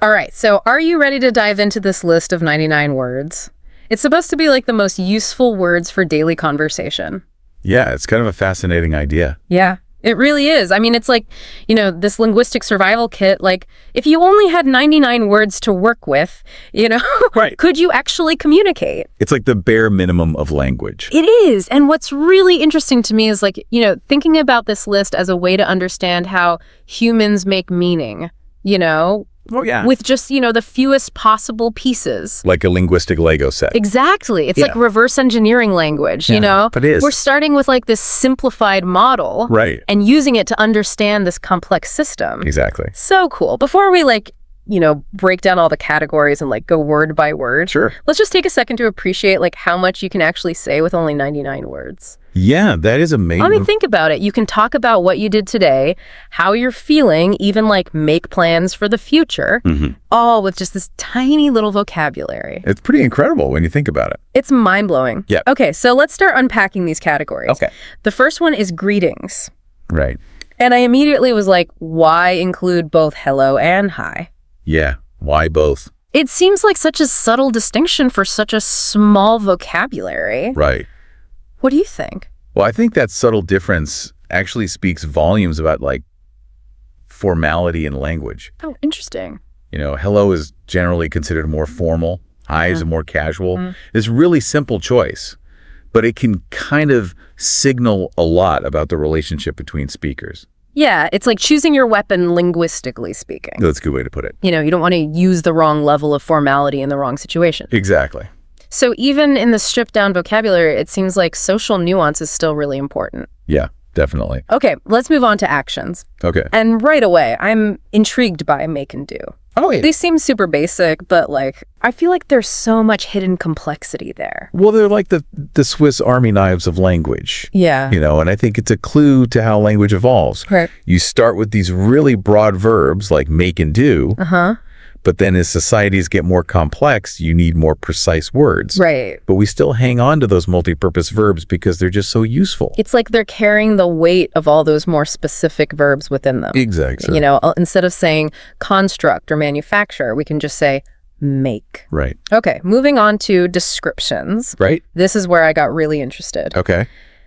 All right, so are you ready to dive into this list of 99 words? It's supposed to be like the most useful words for daily conversation. Yeah, it's kind of a fascinating idea. Yeah, it really is. I mean, it's like, this linguistic survival kit, like, if you only had 99 words to work with, Right. could you actually communicate? It's like the bare minimum of language. It is. And what's really interesting to me is like, thinking about this list as a way to understand how humans make meaning, Oh, yeah. with just, the fewest possible pieces. Like a linguistic Lego set. Exactly. It's like reverse engineering language, But it is. We're starting with like this simplified model. Right. And using it to understand this complex system. Exactly. So cool. Before we break down all the categories and like go word by word. Sure. Let's just take a second to appreciate like how much you can actually say with only 99 words. Yeah, that is amazing. I mean, think about it. You can talk about what you did today, how you're feeling, even like make plans for the future, all with just this tiny little vocabulary. It's pretty incredible when you think about it. It's mind-blowing. Yeah. Okay, so let's start unpacking these categories. Okay. The first one is greetings. Right. And I immediately was like, why include both hello and hi? Yeah. Why both? It seems like such a subtle distinction for such a small vocabulary. Right. What do you think? Well, I think that subtle difference actually speaks volumes about like formality in language. Oh, interesting. Hello is generally considered more formal. Hi is a more casual. It's a really simple choice, but it can kind of signal a lot about the relationship between speakers. Yeah, it's like choosing your weapon linguistically speaking. That's a good way to put it. You don't want to use the wrong level of formality in the wrong situation. Exactly. So even in the stripped down vocabulary, it seems like social nuance is still really important. Yeah, definitely. Okay, let's move on to actions. Okay. And right away, I'm intrigued by make and do. Oh, yeah. They seem super basic, but like, I feel like there's so much hidden complexity there. Well, they're like the Swiss Army knives of language. Yeah. And I think it's a clue to how language evolves. Right. You start with these really broad verbs like make and do. But then as societies get more complex, you need more precise words. Right. But we still hang on to those multi-purpose verbs because they're just so useful. It's like they're carrying the weight of all those more specific verbs within them. Exactly. Instead of saying construct or manufacture, we can just say make. Right. Okay, moving on to descriptions. Right. This is where I got really interested. Okay.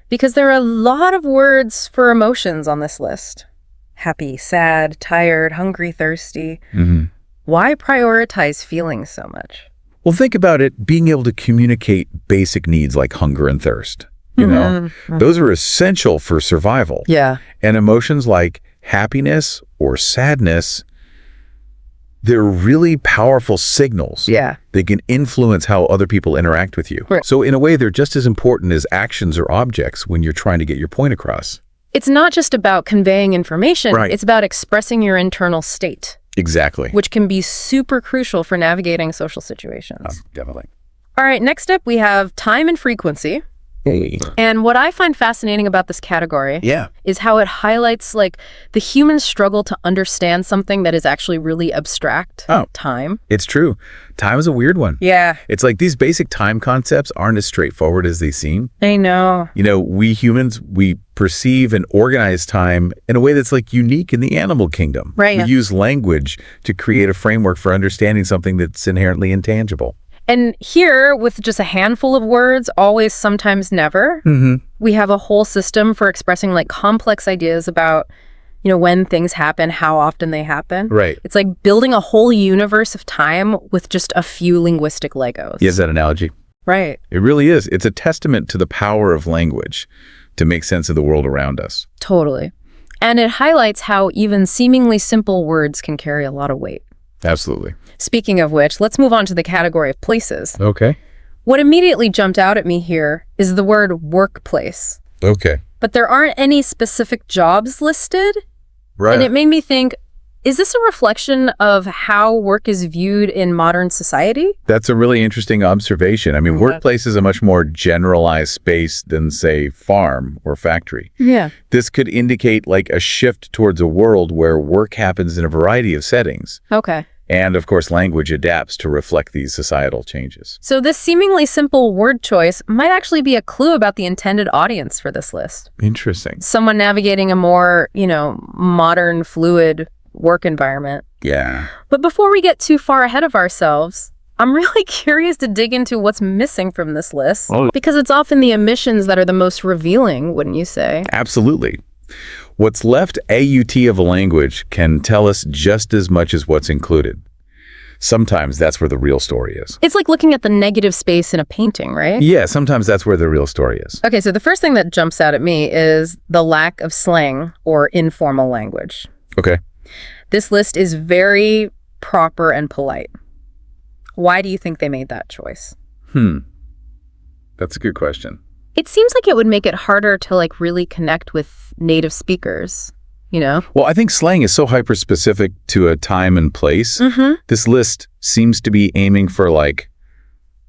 Because there are a lot of words for emotions on this list. Happy, sad, tired, hungry, thirsty. Why prioritize feelings so much? Well, think about it. Being able to communicate basic needs like hunger and thirst. Those are essential for survival. Yeah. And emotions like happiness or sadness, they're really powerful signals. Yeah. They can influence how other people interact with you. Right. So in a way, they're just as important as actions or objects when you're trying to get your point across. It's not just about conveying information. Right. It's about expressing your internal state. Exactly. Which can be super crucial for navigating social situations. Definitely. All right, next up we have time and frequency. Hey. And what I find fascinating about this category Yeah. is how it highlights like the human struggle to understand something that is actually really abstract. Oh. Time. It's true. Time is a weird one. Yeah. It's like these basic time concepts aren't as straightforward as they seem. I know. We humans, we perceive and organize time in a way that's like unique in the animal kingdom. Right. We use language to create a framework for understanding something that's inherently intangible. And here, with just a handful of words, always, sometimes, never, we have a whole system for expressing like complex ideas about, when things happen, how often they happen. Right. It's like building a whole universe of time with just a few linguistic Legos. Yes, that analogy. Right. It really is. It's a testament to the power of language to make sense of the world around us. Totally. And it highlights how even seemingly simple words can carry a lot of weight. Absolutely. Speaking of which, let's move on to the category of places. Okay. What immediately jumped out at me here is the word workplace. Okay. But there aren't any specific jobs listed. Right. And it made me think, is this a reflection of how work is viewed in modern society? That's a really interesting observation. I mean, workplace is a much more generalized space than, say, farm or factory. Yeah. This could indicate like a shift towards a world where work happens in a variety of settings. Okay. And, of course, language adapts to reflect these societal changes. So this seemingly simple word choice might actually be a clue about the intended audience for this list. Interesting. Someone navigating a more, modern, fluid work environment. Yeah. But before we get too far ahead of ourselves, I'm really curious to dig into what's missing from this list, because it's often the omissions that are the most revealing, wouldn't you say? Absolutely. What's left AUT of a language can tell us just as much as what's included. Sometimes that's where the real story is. It's like looking at the negative space in a painting, right? Yeah, sometimes that's where the real story is. Okay, so the first thing that jumps out at me is the lack of slang or informal language. Okay. This list is very proper and polite. Why do you think they made that choice? That's a good question. It seems like it would make it harder to like really connect with native speakers, you know? Well, I think slang is so hyper-specific to a time and place. This list seems to be aiming for like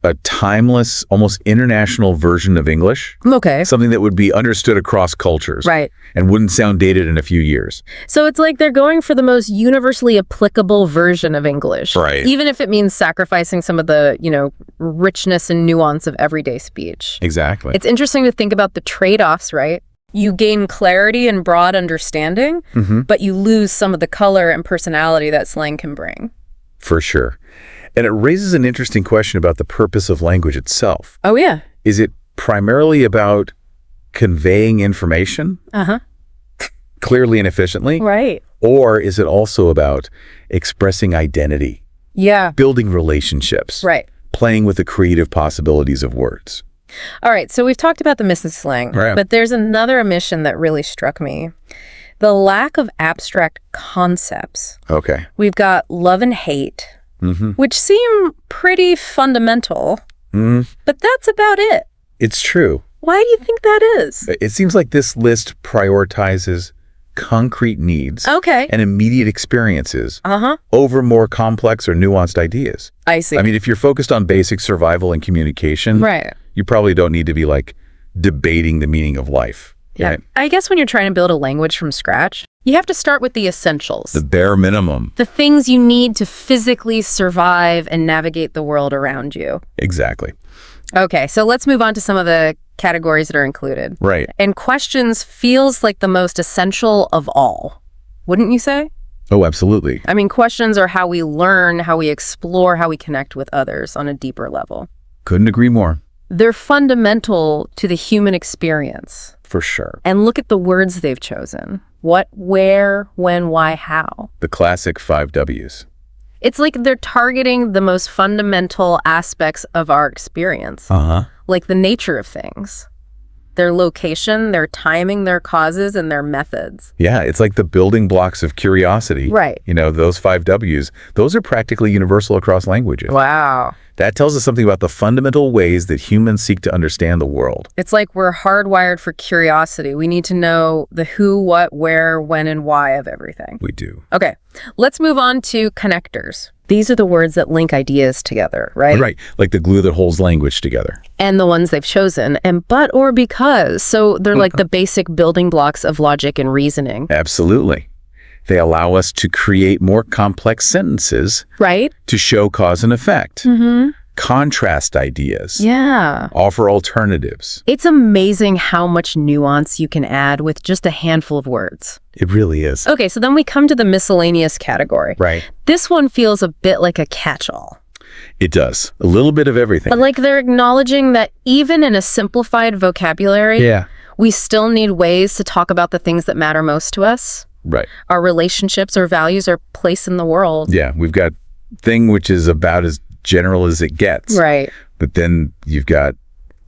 a timeless, almost international version of English. Okay. Something that would be understood across cultures. Right. And wouldn't sound dated in a few years. So it's like they're going for the most universally applicable version of English. Right. Even if it means sacrificing some of the, you know, richness and nuance of everyday speech. Exactly. It's interesting to think about the trade-offs, right? You gain clarity and broad understanding, but you lose some of the color and personality that slang can bring. For sure. And it raises an interesting question about the purpose of language itself. Oh, yeah. Is it primarily about conveying information clearly and efficiently? Right. Or is it also about expressing identity, Yeah. building relationships, Right. playing with the creative possibilities of words? All right. So we've talked about the missing slang, Right. but there's another omission that really struck me. The lack of abstract concepts. Okay. We've got love and hate, which seem pretty fundamental, but that's about it. It's true. Why do you think that is? It seems like this list prioritizes concrete needs Okay. and immediate experiences over more complex or nuanced ideas. I see. I mean, if you're focused on basic survival and communication, Right. you probably don't need to be like debating the meaning of life. Yeah. Right? I guess when you're trying to build a language from scratch, you have to start with the essentials. The bare minimum. The things you need to physically survive and navigate the world around you. Exactly. Okay, so let's move on to some of the categories that are included. Right. And questions feels like the most essential of all, wouldn't you say? Oh, absolutely. I mean, questions are how we learn, how we explore, how we connect with others on a deeper level. Couldn't agree more. They're fundamental to the human experience. For sure. And look at the words they've chosen. What, where, when, why, how. The classic 5 W's. It's like they're targeting the most fundamental aspects of our experience, like the nature of things, their location, their timing, their causes, and their methods. Yeah, it's like the building blocks of curiosity. Right. You know, those 5 W's, those are practically universal across languages. Wow. That tells us something about the fundamental ways that humans seek to understand the world. It's like we're hardwired for curiosity. We need to know the who, what, where, when, and why of everything. We do. Okay, let's move on to connectors. These are the words that link ideas together, right? Right, like the glue that holds language together. And the ones they've chosen, and but or because. So they're like the basic building blocks of logic and reasoning. Absolutely. They allow us to create more complex sentences. Right? To show cause and effect. Contrast ideas. Yeah. Offer alternatives. It's amazing how much nuance you can add with just a handful of words. It really is. Okay, so then we come to the miscellaneous category. Right. This one feels a bit like a catch-all. It does. A little bit of everything. But like they're acknowledging that even in a simplified vocabulary, we still need ways to talk about the things that matter most to us. Right. Our relationships, our values, our place in the world. Yeah, we've got thing which is about as general as it gets. Right. But then you've got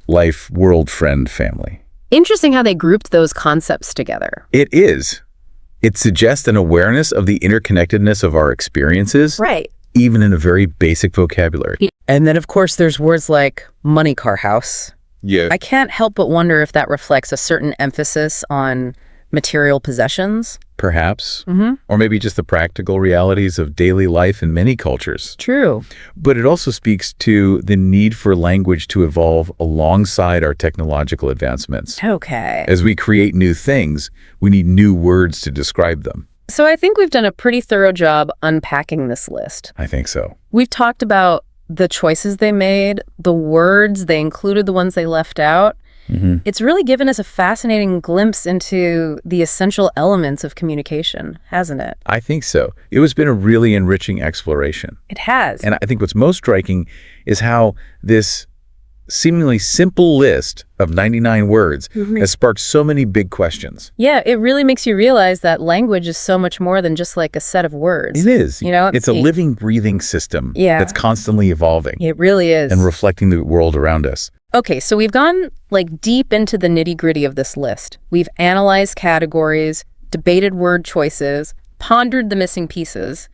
life, world, friend, family. Interesting how they grouped those concepts together. It is. It suggests an awareness of the interconnectedness of our experiences. Right. Even in a very basic vocabulary. And then, of course, there's words like money car house. Yeah. I can't help but wonder if that reflects a certain emphasis on material possessions. Perhaps. Or maybe just the practical realities of daily life in many cultures. True. But it also speaks to the need for language to evolve alongside our technological advancements. Okay. As we create new things, we need new words to describe them. So I think we've done a pretty thorough job unpacking this list. I think so. We've talked about the choices they made, the words they included, the ones they left out, It's really given us a fascinating glimpse into the essential elements of communication, hasn't it? I think so. It has been a really enriching exploration. It has. And I think what's most striking is how this seemingly simple list of 99 words has sparked so many big questions. Yeah, it really makes you realize that language is so much more than just like a set of words. It is. You know, it's a living, breathing system that's constantly evolving. It really is. And reflecting the world around us. Okay, so we've gone like deep into the nitty-gritty of this list. We've analyzed categories, debated word choices, pondered the missing pieces.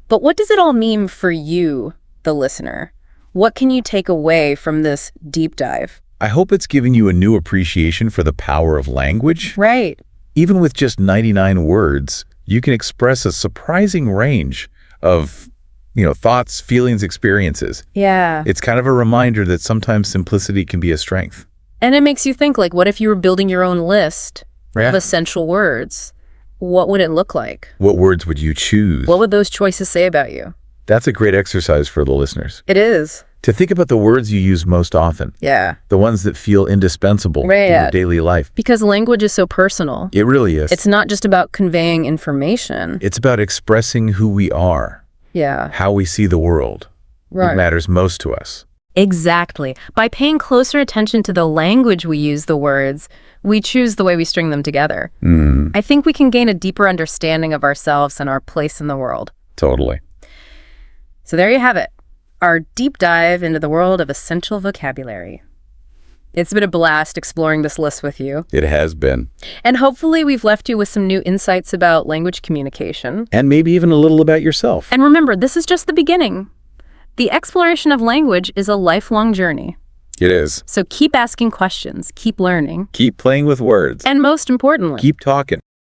But what does it all mean for you, the listener? What can you take away from this deep dive? I hope it's given you a new appreciation for the power of language. Right. Even with just 99 words, you can express a surprising range of, thoughts, feelings, experiences. Yeah. It's kind of a reminder that sometimes simplicity can be a strength. And it makes you think, like, what if you were building your own list of essential words? What would it look like? What words would you choose? What would those choices say about you? That's a great exercise for the listeners. It is. To think about the words you use most often. Yeah. The ones that feel indispensable in your daily life. Because language is so personal. It really is. It's not just about conveying information. It's about expressing who we are. Yeah. How we see the world. Right. What matters most to us. Exactly. By paying closer attention to the language we use the words, we choose the way we string them together. I think we can gain a deeper understanding of ourselves and our place in the world. Totally. So there you have it, our deep dive into the world of essential vocabulary. It's been a blast exploring this list with you. It has been. And hopefully we've left you with some new insights about language communication. And maybe even a little about yourself. And remember, this is just the beginning. The exploration of language is a lifelong journey. It is. So keep asking questions, keep learning. Keep playing with words. And most importantly, keep talking.